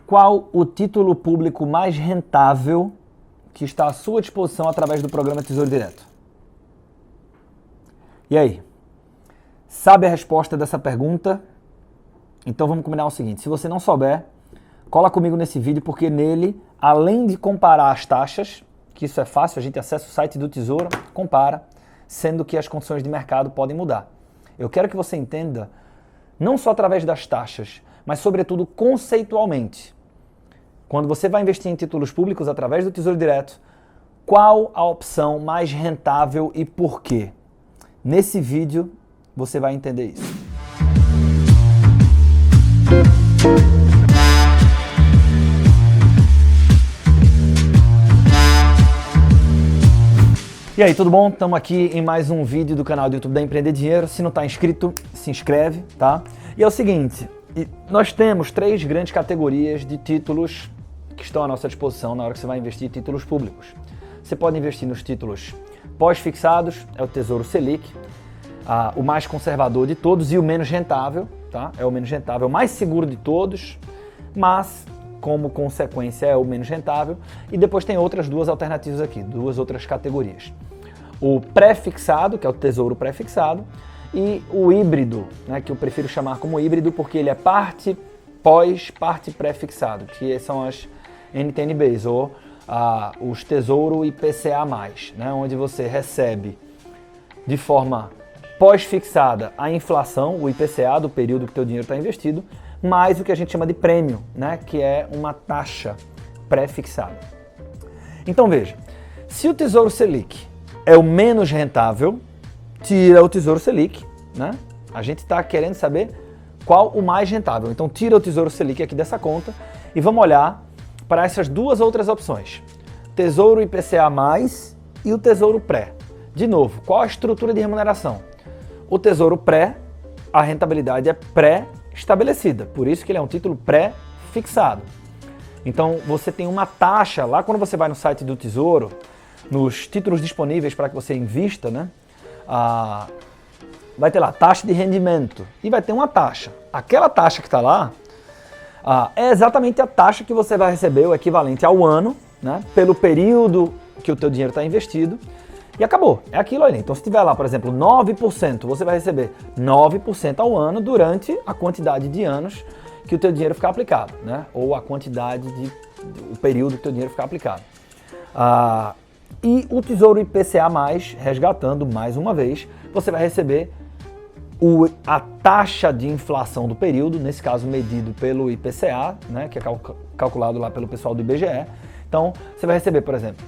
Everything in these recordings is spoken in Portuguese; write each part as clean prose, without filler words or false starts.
Qual o título público mais rentável que está à sua disposição através do programa Tesouro Direto? E aí? Sabe a resposta dessa pergunta? Então vamos combinar o seguinte, se você não souber, cola comigo nesse vídeo, porque nele, além de comparar as taxas, que isso é fácil, a gente acessa o site do Tesouro, compara, sendo que as condições de mercado podem mudar. Eu quero que você entenda, não só através das taxas, mas sobretudo conceitualmente. Quando você vai investir em títulos públicos através do Tesouro Direto, qual a opção mais rentável e por quê? Nesse vídeo você vai entender isso. E aí, tudo bom? Estamos aqui em mais um vídeo do canal do YouTube da Empreender Dinheiro. Se não está inscrito, se inscreve, tá? E é o seguinte, nós temos 3 grandes categorias de títulos que estão à nossa disposição na hora que você vai investir em títulos públicos. Você pode investir nos títulos pós-fixados, é o Tesouro Selic, o mais conservador de todos e o menos rentável, tá? É o menos rentável, o mais seguro de todos, mas como consequência é o menos rentável. E depois tem outras 2 alternativas aqui, 2 outras categorias. O pré-fixado, que é o Tesouro pré-fixado, e o híbrido, né, que eu prefiro chamar como híbrido porque ele é parte pós, parte pré-fixado, que são as NTN-Bs, ou os Tesouro IPCA+, né, onde você recebe de forma pós-fixada a inflação, o IPCA do período que o teu dinheiro está investido, mais o que a gente chama de prêmio, né, que é uma taxa pré-fixada. Então veja, se o Tesouro Selic é o menos rentável, tira o Tesouro Selic, né? A gente está querendo saber qual o mais rentável. Então tira o Tesouro Selic aqui dessa conta e vamos olhar para essas 2 outras opções. Tesouro IPCA+, e o Tesouro Pré. De novo, qual a estrutura de remuneração? O Tesouro Pré, a rentabilidade é pré-estabelecida, por isso que ele é um título pré-fixado. Então você tem uma taxa, lá quando você vai no site do Tesouro, nos títulos disponíveis para que você invista, né? Vai ter lá taxa de rendimento e vai ter uma taxa. Aquela taxa que está lá é exatamente a taxa que você vai receber, o equivalente ao ano, né, pelo período que o teu dinheiro está investido, e acabou. É aquilo ali. Então se tiver lá, por exemplo, 9%, você vai receber 9% ao ano durante a quantidade de anos que o teu dinheiro ficar aplicado, né, ou a quantidade o período que o teu dinheiro ficar aplicado. E o Tesouro IPCA+, resgatando mais uma vez, você vai receber a taxa de inflação do período, nesse caso medido pelo IPCA, né, que é calculado lá pelo pessoal do IBGE. Então, você vai receber, por exemplo,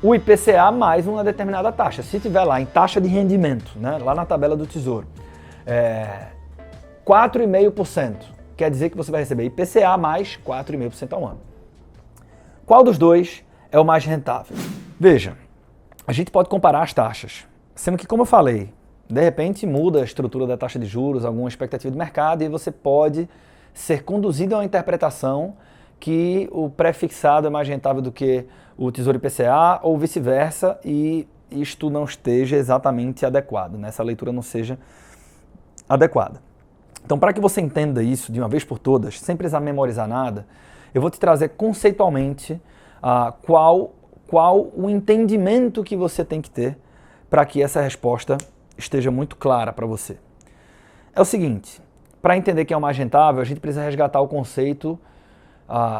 o IPCA mais uma determinada taxa. Se tiver lá em taxa de rendimento, né, lá na tabela do Tesouro, 4,5%, quer dizer que você vai receber IPCA mais 4,5% ao ano. Qual dos dois é o mais rentável? Veja, a gente pode comparar as taxas, sendo que, como eu falei, de repente muda a estrutura da taxa de juros, alguma expectativa de mercado, e você pode ser conduzido a uma interpretação que o pré-fixado é mais rentável do que o Tesouro IPCA, ou vice-versa, e isto não esteja exatamente adequado, né? Essa leitura não seja adequada. Então, para que você entenda isso de uma vez por todas, sem precisar memorizar nada, eu vou te trazer conceitualmente qual o entendimento que você tem que ter para que essa resposta esteja muito clara para você. É o seguinte, para entender que é o mais rentável, a gente precisa resgatar o conceito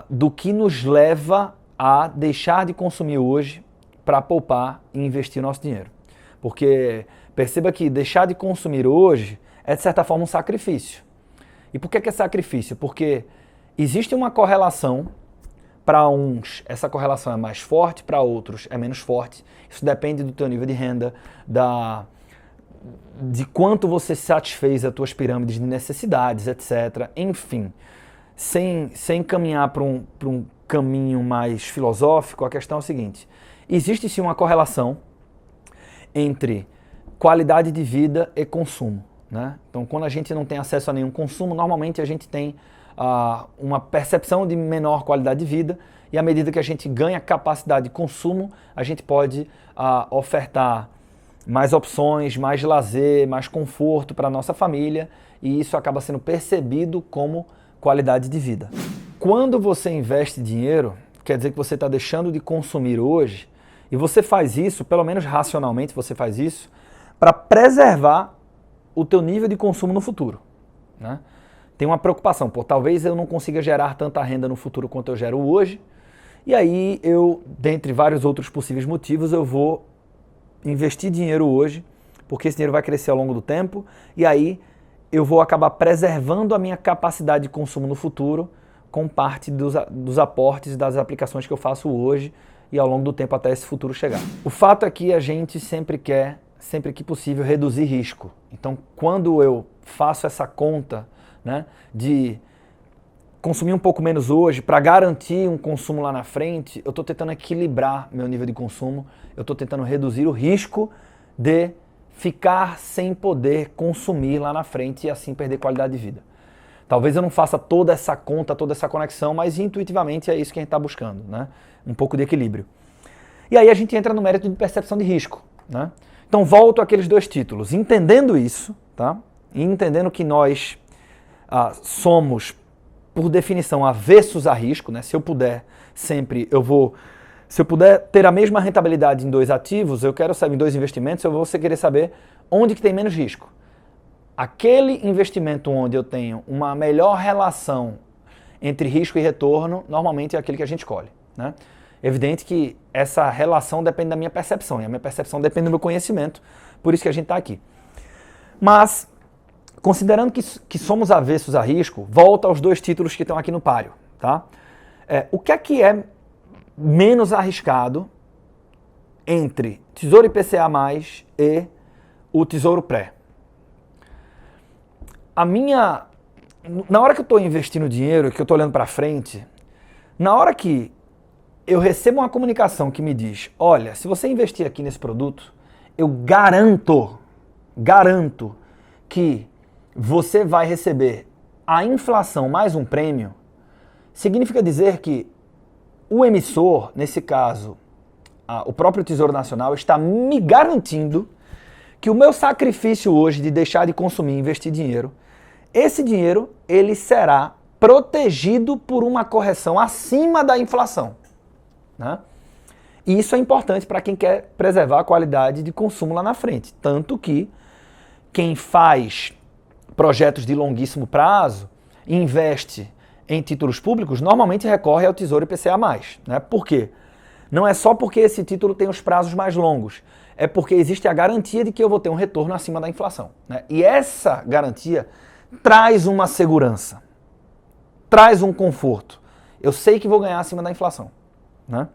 do que nos leva a deixar de consumir hoje para poupar e investir o nosso dinheiro. Porque perceba que deixar de consumir hoje é, de certa forma, um sacrifício. E por que é sacrifício? Porque existe uma correlação. Para uns, essa correlação é mais forte, para outros é menos forte. Isso depende do teu nível de renda, de quanto você satisfez as tuas pirâmides de necessidades, etc. Enfim, sem caminhar para um caminho mais filosófico, a questão é o seguinte. Existe sim uma correlação entre qualidade de vida e consumo, né? Então, quando a gente não tem acesso a nenhum consumo, normalmente a gente tem uma percepção de menor qualidade de vida, e à medida que a gente ganha capacidade de consumo, a gente pode ofertar mais opções, mais lazer, mais conforto para a nossa família, e isso acaba sendo percebido como qualidade de vida. quando você investe dinheiro, quer dizer que você está deixando de consumir hoje, e você faz isso, pelo menos racionalmente você faz isso, para preservar o teu nível de consumo no futuro, né? Tem uma preocupação, pô, talvez eu não consiga gerar tanta renda no futuro quanto eu gero hoje, e aí eu, dentre vários outros possíveis motivos, eu vou investir dinheiro hoje, porque esse dinheiro vai crescer ao longo do tempo, e aí eu vou acabar preservando a minha capacidade de consumo no futuro com parte dos aportes das aplicações que eu faço hoje e ao longo do tempo até esse futuro chegar. O fato é que a gente sempre quer, sempre que possível, reduzir risco. Então, quando eu faço essa conta, né, de consumir um pouco menos hoje para garantir um consumo lá na frente, eu estou tentando equilibrar meu nível de consumo, eu estou tentando reduzir o risco de ficar sem poder consumir lá na frente e assim perder qualidade de vida. Talvez eu não faça toda essa conta, toda essa conexão, mas intuitivamente é isso que a gente está buscando, né? Um pouco de equilíbrio. E aí a gente entra no mérito de percepção de risco, né? Então volto àqueles dois títulos. Entendendo isso, tá? E entendendo que nós somos, por definição, avessos a risco, né? Se eu puder ter a mesma rentabilidade em dois ativos, eu quero saber, em dois investimentos, eu vou querer saber onde que tem menos risco. Aquele investimento onde eu tenho uma melhor relação entre risco e retorno, normalmente é aquele que a gente escolhe, né? Evidente que essa relação depende da minha percepção, e a minha percepção depende do meu conhecimento, por isso que a gente está aqui. Mas, considerando que somos avessos a risco, volta aos dois títulos que estão aqui no páreo, tá? O que é menos arriscado entre Tesouro IPCA+, e o Tesouro Pré? Na hora que eu estou investindo dinheiro, que eu estou olhando para frente, na hora que eu recebo uma comunicação que me diz, olha, se você investir aqui nesse produto, eu garanto que você vai receber a inflação mais um prêmio, significa dizer que o emissor, nesse caso, o próprio Tesouro Nacional, está me garantindo que o meu sacrifício hoje de deixar de consumir e investir dinheiro, esse dinheiro ele será protegido por uma correção acima da inflação, né? E isso é importante para quem quer preservar a qualidade de consumo lá na frente. Tanto que quem faz projetos de longuíssimo prazo, investe em títulos públicos, normalmente recorre ao Tesouro IPCA+, né? Por quê? Não é só porque esse título tem os prazos mais longos, é porque existe a garantia de que eu vou ter um retorno acima da inflação, né? E essa garantia traz uma segurança, traz um conforto. Eu sei que vou ganhar acima da inflação, né?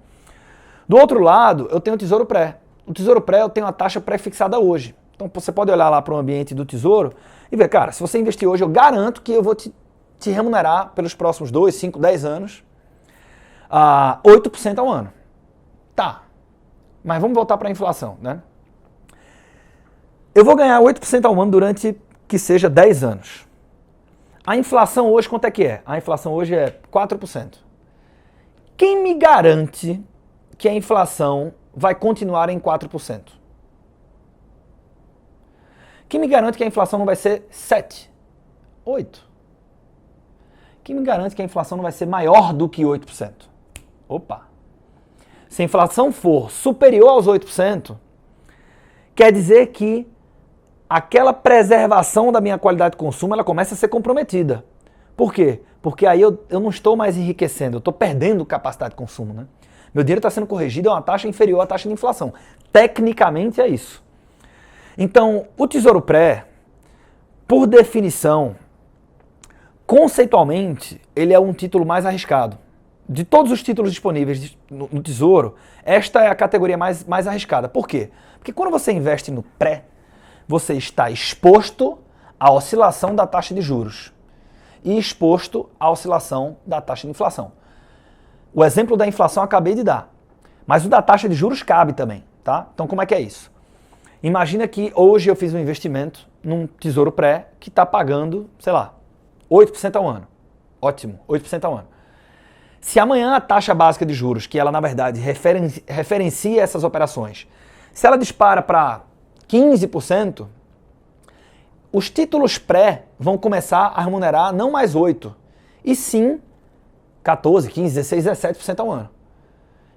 Do outro lado, eu tenho o Tesouro Pré. O Tesouro Pré eu tenho a taxa pré-fixada hoje. Então você pode olhar lá para o ambiente do Tesouro e ver, cara, se você investir hoje, eu garanto que eu vou te remunerar pelos próximos 2, 5, 10 anos a 8% ao ano. Tá, mas vamos voltar para a inflação, né? Eu vou ganhar 8% ao ano durante que seja 10 anos. A inflação hoje quanto é que é? A inflação hoje é 4%. Quem me garante que a inflação vai continuar em 4%? Quem me garante que a inflação não vai ser 7%, 8%? Quem me garante que a inflação não vai ser maior do que 8%? Opa! Se a inflação for superior aos 8%, quer dizer que aquela preservação da minha qualidade de consumo ela começa a ser comprometida. Por quê? Porque aí eu não estou mais enriquecendo, eu estou perdendo capacidade de consumo, né? Meu dinheiro está sendo corrigido a uma taxa inferior à taxa de inflação. Tecnicamente é isso. Então, o Tesouro Pré, por definição, conceitualmente, ele é um título mais arriscado. De todos os títulos disponíveis no Tesouro, esta é a categoria mais arriscada. Por quê? Porque quando você investe no pré, você está exposto à oscilação da taxa de juros e exposto à oscilação da taxa de inflação. O exemplo da inflação eu acabei de dar, mas o da taxa de juros cabe também, tá? Então como é que é isso? Imagina que hoje eu fiz um investimento num Tesouro Pré que está pagando, sei lá, 8% ao ano. Ótimo, 8% ao ano. Se amanhã a taxa básica de juros, que ela na verdade referencia essas operações, se ela dispara para 15%, os títulos pré vão começar a remunerar não mais 8%, e sim 14, 15, 16, 17% ao ano.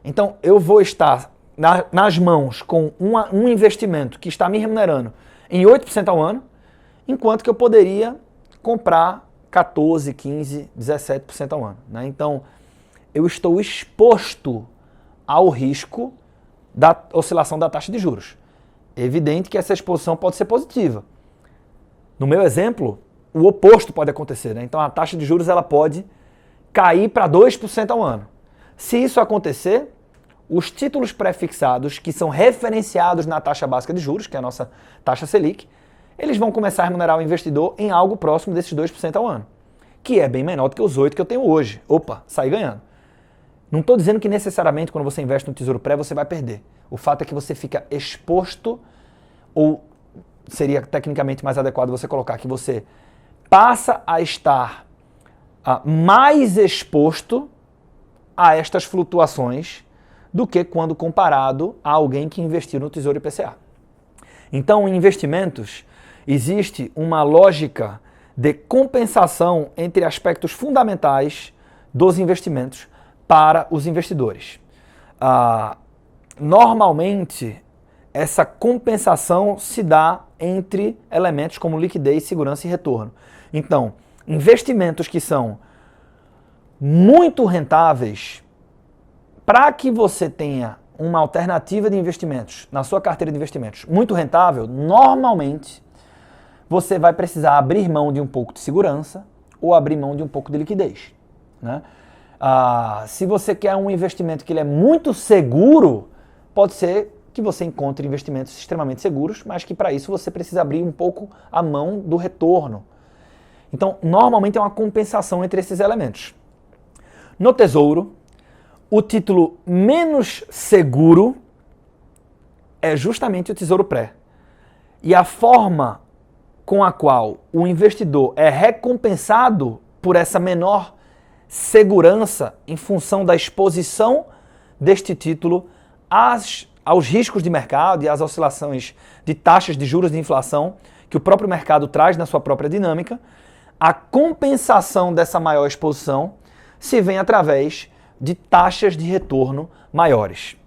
Então, eu vou estar nas mãos com um investimento que está me remunerando em 8% ao ano, enquanto que eu poderia comprar 14, 15, 17% ao ano. Né? Então, eu estou exposto ao risco da oscilação da taxa de juros. É evidente que essa exposição pode ser positiva. No meu exemplo, o oposto pode acontecer. Né? Então, a taxa de juros ela pode cair para 2% ao ano. Se isso acontecer, os títulos pré-fixados, que são referenciados na taxa básica de juros, que é a nossa taxa Selic, eles vão começar a remunerar o investidor em algo próximo desses 2% ao ano, que é bem menor do que os 8% que eu tenho hoje. Opa, saí ganhando. Não estou dizendo que necessariamente quando você investe no Tesouro Pré você vai perder. O fato é que você fica exposto, ou seria tecnicamente mais adequado você colocar que você passa a estar mais exposto a estas flutuações do que quando comparado a alguém que investiu no Tesouro IPCA. Então, em investimentos, existe uma lógica de compensação entre aspectos fundamentais dos investimentos para os investidores. Normalmente, essa compensação se dá entre elementos como liquidez, segurança e retorno. Então, investimentos que são muito rentáveis, para que você tenha uma alternativa de investimentos na sua carteira de investimentos muito rentável, normalmente você vai precisar abrir mão de um pouco de segurança ou abrir mão de um pouco de liquidez. Né? Se você quer um investimento que ele é muito seguro, pode ser que você encontre investimentos extremamente seguros, mas que para isso você precisa abrir um pouco a mão do retorno. Então, normalmente é uma compensação entre esses elementos. No Tesouro, o título menos seguro é justamente o Tesouro Pré. E a forma com a qual o investidor é recompensado por essa menor segurança em função da exposição deste título aos riscos de mercado e às oscilações de taxas de juros de inflação que o próprio mercado traz na sua própria dinâmica, a compensação dessa maior exposição se vem através de taxas de retorno maiores.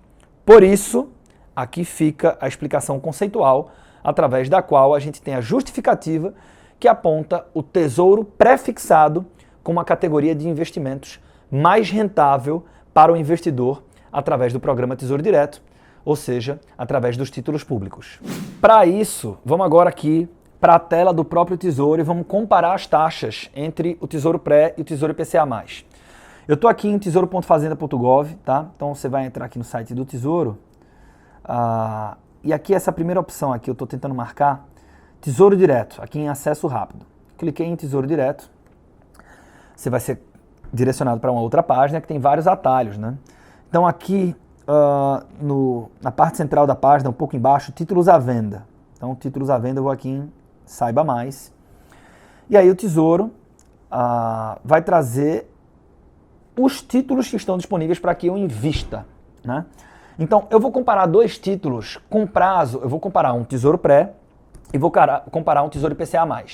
Por isso, aqui fica a explicação conceitual, através da qual a gente tem a justificativa que aponta o Tesouro pré-fixado como uma categoria de investimentos mais rentável para o investidor através do programa Tesouro Direto, ou seja, através dos títulos públicos. Para isso, vamos agora aqui para a tela do próprio Tesouro e vamos comparar as taxas entre o Tesouro Pré e o Tesouro IPCA+. Eu estou aqui em tesouro.fazenda.gov, tá? Então você vai entrar aqui no site do Tesouro e aqui essa primeira opção aqui eu estou tentando marcar Tesouro Direto, aqui em acesso rápido. Cliquei em Tesouro Direto, você vai ser direcionado para uma outra página que tem vários atalhos, né? Então aqui na parte central da página, um pouco embaixo, títulos à venda. Então títulos à venda eu vou aqui em Saiba Mais. E aí o Tesouro vai trazer os títulos que estão disponíveis para que eu invista. Né? Então, eu vou comparar dois títulos com prazo, eu vou comparar um Tesouro Pré e vou comparar um Tesouro IPCA+.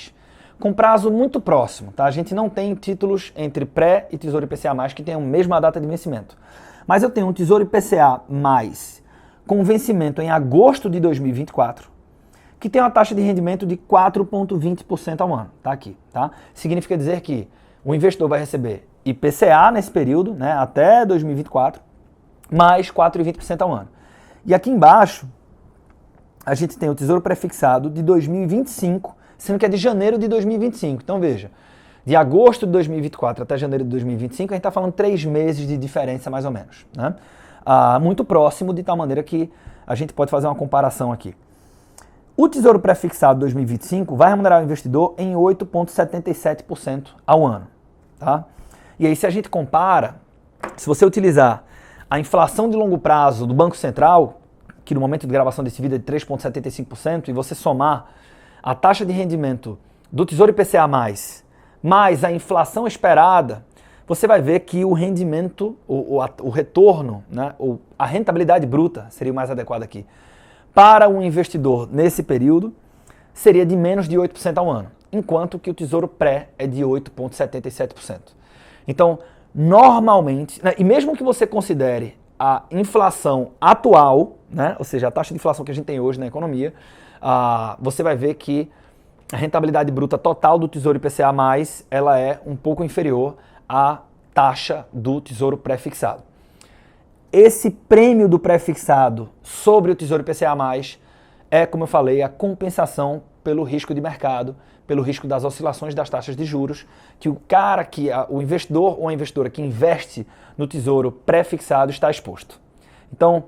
Com prazo muito próximo, tá? A gente não tem títulos entre Pré e Tesouro IPCA+, que tenham a mesma data de vencimento. Mas eu tenho um Tesouro IPCA+, com vencimento em agosto de 2024, que tem uma taxa de rendimento de 4,20% ao ano. Tá aqui, tá? Significa dizer que o investidor vai receber IPCA nesse período, né, até 2024, mais 4,20% ao ano. E aqui embaixo, a gente tem o Tesouro Pré-fixado de 2025, sendo que é de janeiro de 2025. Então veja, de agosto de 2024 até janeiro de 2025, a gente está falando 3 meses de diferença mais ou menos. Né? Muito próximo, de tal maneira que a gente pode fazer uma comparação aqui. O Tesouro Pré-fixado 2025 vai remunerar o investidor em 8,77% ao ano. Tá? E aí, se a gente compara, se você utilizar a inflação de longo prazo do Banco Central, que no momento de gravação desse vídeo é de 3,75%, e você somar a taxa de rendimento do Tesouro IPCA+, mais a inflação esperada, você vai ver que o rendimento, o retorno, né, ou a rentabilidade bruta, seria o mais adequado aqui, para um investidor nesse período, seria de menos de 8% ao ano, enquanto que o Tesouro Pré é de 8,77%. Então, normalmente, né, e mesmo que você considere a inflação atual, né, ou seja, a taxa de inflação que a gente tem hoje na economia, você vai ver que a rentabilidade bruta total do Tesouro IPCA+, ela é um pouco inferior à taxa do Tesouro pré-fixado. Esse prêmio do pré-fixado sobre o Tesouro IPCA+, é, como eu falei, a compensação pelo risco de mercado, pelo risco das oscilações das taxas de juros, que o investidor ou a investora que investe no Tesouro pré-fixado está exposto. Então,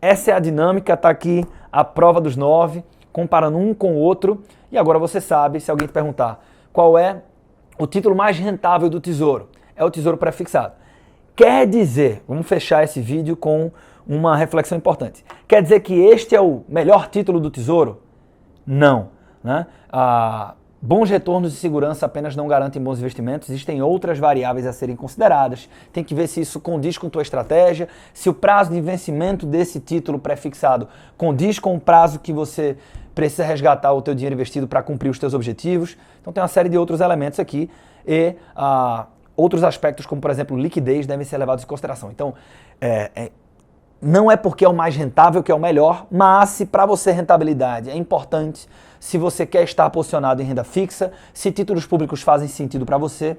essa é a dinâmica, está aqui a prova dos 9, comparando um com o outro, e agora você sabe, se alguém te perguntar, qual é o título mais rentável do Tesouro? É o Tesouro pré-fixado. Quer dizer, vamos fechar esse vídeo com uma reflexão importante. Quer dizer que este é o melhor título do Tesouro? Não, né? Bons retornos e segurança apenas não garantem bons investimentos. Existem outras variáveis a serem consideradas. Tem que ver se isso condiz com tua estratégia, se o prazo de vencimento desse título pré-fixado condiz com o prazo que você precisa resgatar o teu dinheiro investido para cumprir os teus objetivos. Então tem uma série de outros elementos aqui e outros aspectos, como por exemplo liquidez, devem ser levados em consideração. Então, não é porque é o mais rentável que é o melhor, mas se para você rentabilidade é importante, se você quer estar posicionado em renda fixa, se títulos públicos fazem sentido para você,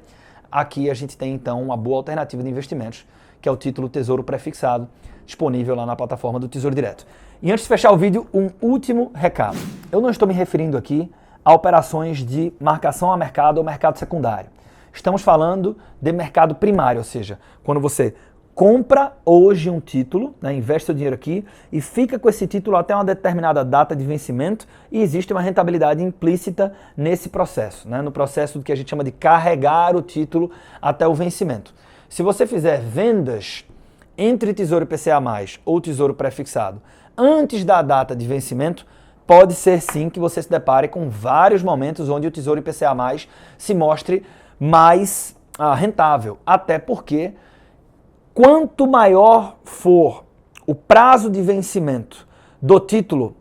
aqui a gente tem então uma boa alternativa de investimentos, que é o título Tesouro Pré-fixado, disponível lá na plataforma do Tesouro Direto. E antes de fechar o vídeo, um último recado. Eu não estou me referindo aqui a operações de marcação a mercado ou mercado secundário. Estamos falando de mercado primário, ou seja, quando você compra hoje um título, né, investe seu dinheiro aqui e fica com esse título até uma determinada data de vencimento e existe uma rentabilidade implícita nesse processo, né, no processo do que a gente chama de carregar o título até o vencimento. Se você fizer vendas entre Tesouro IPCA+, ou Tesouro pré-fixado antes da data de vencimento, pode ser sim que você se depare com vários momentos onde o Tesouro IPCA+, se mostre mais rentável, até porque quanto maior for o prazo de vencimento do título,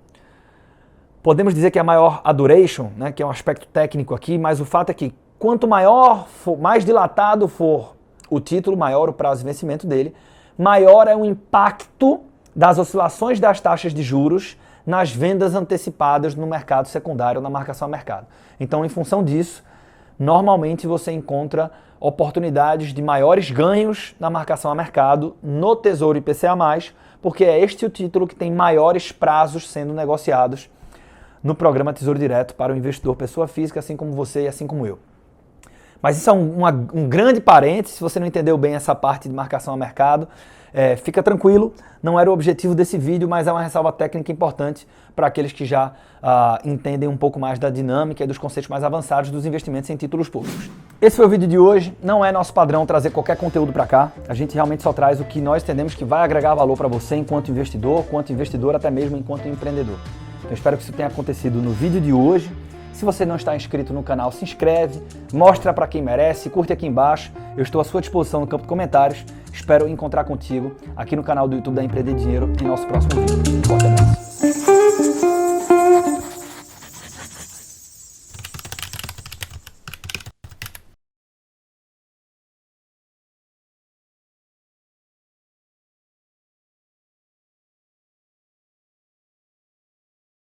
podemos dizer que é maior a duration, né, que é um aspecto técnico aqui, mas o fato é que quanto maior for, mais dilatado for o título, maior o prazo de vencimento dele, maior é o impacto das oscilações das taxas de juros nas vendas antecipadas no mercado secundário, na marcação a mercado. Então, em função disso, normalmente você encontra oportunidades de maiores ganhos na marcação a mercado no Tesouro IPCA+, porque é este o título que tem maiores prazos sendo negociados no programa Tesouro Direto para o investidor pessoa física, assim como você e assim como eu. Mas isso é um grande parênteses, se você não entendeu bem essa parte de marcação a mercado, fica tranquilo, não era o objetivo desse vídeo, mas é uma ressalva técnica importante para aqueles que já entendem um pouco mais da dinâmica e dos conceitos mais avançados dos investimentos em títulos públicos. Esse foi o vídeo de hoje, não é nosso padrão trazer qualquer conteúdo para cá, a gente realmente só traz o que nós entendemos que vai agregar valor para você enquanto investidor, até mesmo enquanto empreendedor. Eu espero que isso tenha acontecido no vídeo de hoje. Se você não está inscrito no canal, se inscreve, mostra para quem merece, curte aqui embaixo. Eu estou à sua disposição no campo de comentários. Espero encontrar contigo aqui no canal do YouTube da Empreender Dinheiro em nosso próximo vídeo. Um forte abraço.